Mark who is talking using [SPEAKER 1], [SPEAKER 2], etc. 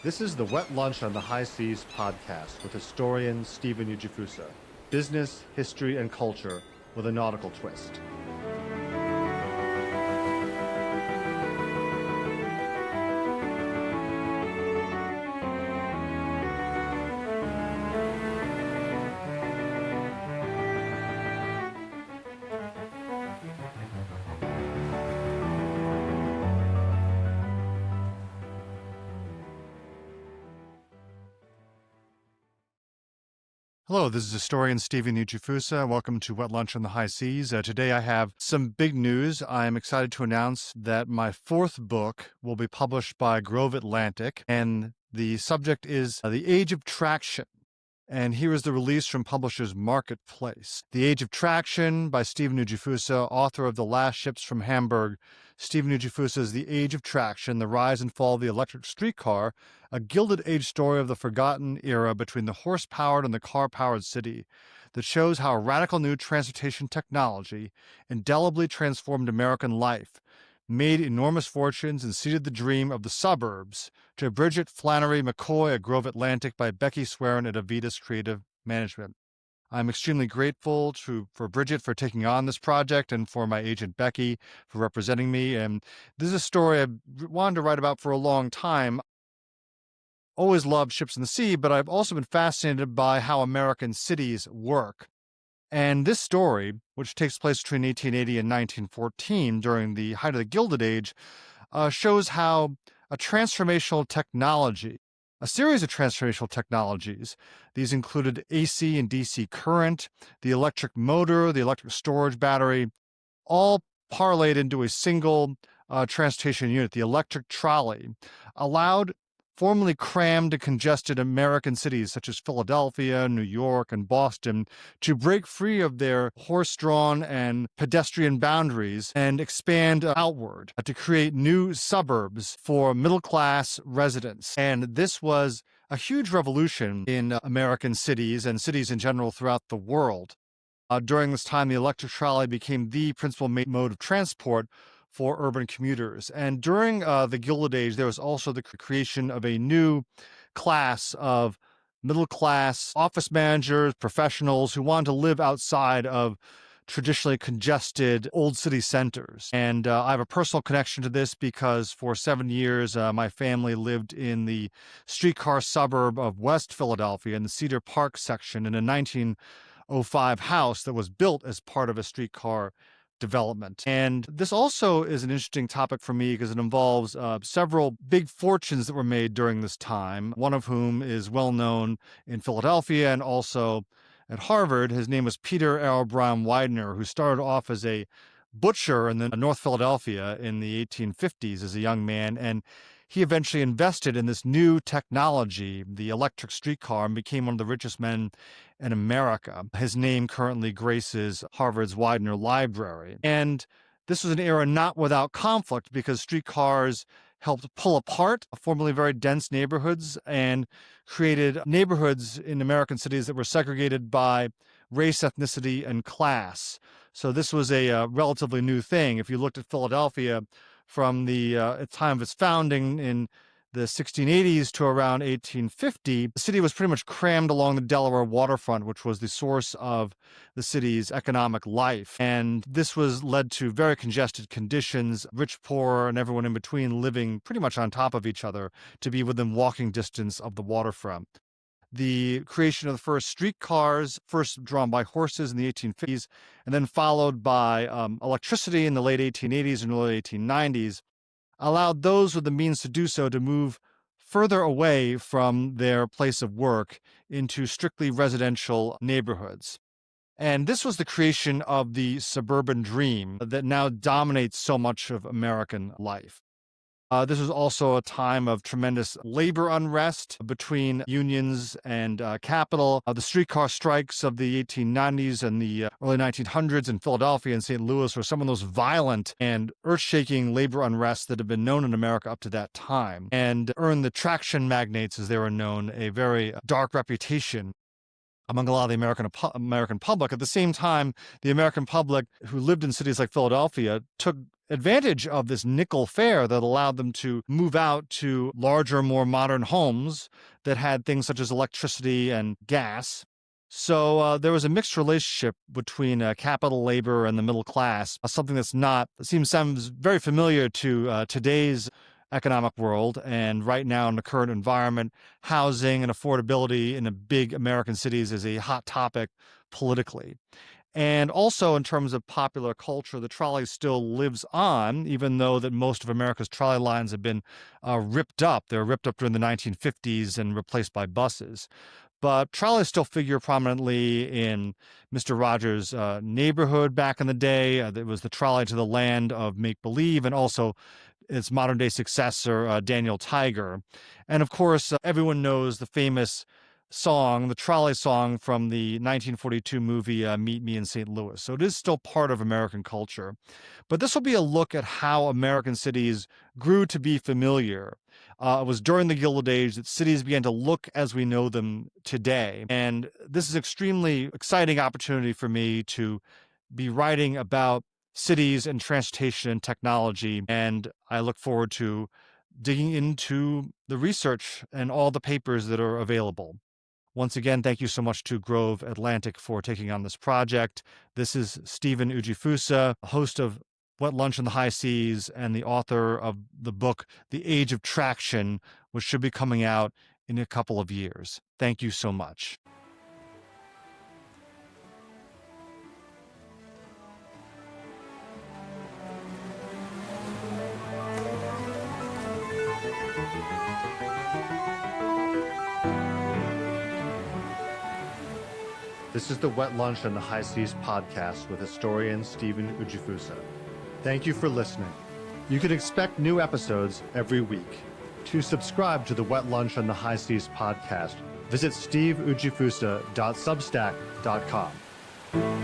[SPEAKER 1] This is the Wet Lunch on the High Seas podcast with historian Stephen Ujifusa. Business, history, and culture with a nautical twist. Hello, this is historian Stephen Ujifusa. Welcome to Wet Lunch on the High Seas. Today I have some big news. I'm excited to announce that my fourth book will be published by Grove Atlantic, and the subject is The Age of Traction. And here is the release from publishers Marketplace. The Age of Traction by Stephen Ujifusa, author of The Last Ships from Hamburg. Stephen Ujifusa's The Age of Traction, The Rise and Fall of the Electric Streetcar, a Gilded Age story of the forgotten era between the horse-powered and the car-powered city that shows how a radical new transportation technology indelibly transformed American life, made enormous fortunes, and seeded the dream of the suburbs, to Bridget Flannery McCoy at Grove Atlantic by Becky Swerin at Avitas Creative Management. I'm extremely grateful for Bridget for taking on this project and for my agent Becky for representing me. And this is a story I've wanted to write about for a long time. Always loved ships in the sea, but I've also been fascinated by how American cities work. And this story, which takes place between 1880 and 1914 during the height of the Gilded Age, shows how a series of transformational technologies, these included AC and DC current, the electric motor, the electric storage battery, all parlayed into a single transportation unit, the electric trolley, allowed formerly crammed and congested American cities such as Philadelphia, New York, and Boston to break free of their horse-drawn and pedestrian boundaries and expand outward to create new suburbs for middle-class residents. And this was a huge revolution in American cities and cities in general throughout the world. During this time, the electric trolley became the principal mode of transport for urban commuters. And during the Gilded Age, there was also the creation of a new class of middle-class office managers, professionals who wanted to live outside of traditionally congested old city centers. And I have a personal connection to this because for 7 years, my family lived in the streetcar suburb of West Philadelphia in the Cedar Park section in a 1905 house that was built as part of a streetcar development. And this also is an interesting topic for me because it involves several big fortunes that were made during this time, one of whom is well known in Philadelphia and also at Harvard. His name was Peter L. Brown Widener, who started off as a butcher in North Philadelphia in the 1850s as a young man, and he eventually invested in this new technology, the electric streetcar, and became one of the richest men in America. His name currently graces Harvard's Widener Library. And this was an era not without conflict because streetcars helped pull apart formerly very dense neighborhoods and created neighborhoods in American cities that were segregated by race, ethnicity, and class. So this was a relatively new thing. If you looked at Philadelphia from the time of its founding in the 1680s to around 1850, the city was pretty much crammed along the Delaware waterfront, which was the source of the city's economic life. And this led to very congested conditions, rich, poor, and everyone in between living pretty much on top of each other to be within walking distance of the waterfront. The creation of the first streetcars, first drawn by horses in the 1850s, and then followed by electricity in the late 1880s and early 1890s, allowed those with the means to do so to move further away from their place of work into strictly residential neighborhoods. And this was the creation of the suburban dream that now dominates so much of American life. This was also a time of tremendous labor unrest between unions and capital. The streetcar strikes of the 1890s and the early 1900s in Philadelphia and St. Louis were some of those violent and earth-shaking labor unrests that had been known in America up to that time, and earned the traction magnates, as they were known, a very dark reputation among a lot of the American public. At the same time, the American public who lived in cities like Philadelphia took advantage of this nickel fare that allowed them to move out to larger, more modern homes that had things such as electricity and gas. So there was a mixed relationship between capital labor and the middle class, something that sounds very familiar to today's economic world. And right now in the current environment, housing and affordability in the big American cities is a hot topic politically. And also in terms of popular culture, the trolley still lives on, even though that most of America's trolley lines have been ripped up. They were ripped up during the 1950s and replaced by buses. But trolleys still figure prominently in Mr. Rogers' neighborhood back in the day. There was the trolley to the land of make-believe, and also its modern-day successor, Daniel Tiger. And of course, everyone knows the famous song, the trolley song from the 1942 movie Meet Me in St. Louis. So it is still part of American culture. But this will be a look at how American cities grew to be familiar. It was during the Gilded Age that cities began to look as we know them today. And this is an extremely exciting opportunity for me to be writing about cities and transportation and technology. And I look forward to digging into the research and all the papers that are available. Once again, thank you so much to Grove Atlantic for taking on this project. This is Stephen Ujifusa, host of Wet Lunch on the High Seas and the author of the book, The Age of Traction, which should be coming out in a couple of years. Thank you so much. This is the Wet Lunch on the High Seas podcast with historian Stephen Ujifusa. Thank you for listening. You can expect new episodes every week. To subscribe to the Wet Lunch on the High Seas podcast, visit steveujifusa.substack.com.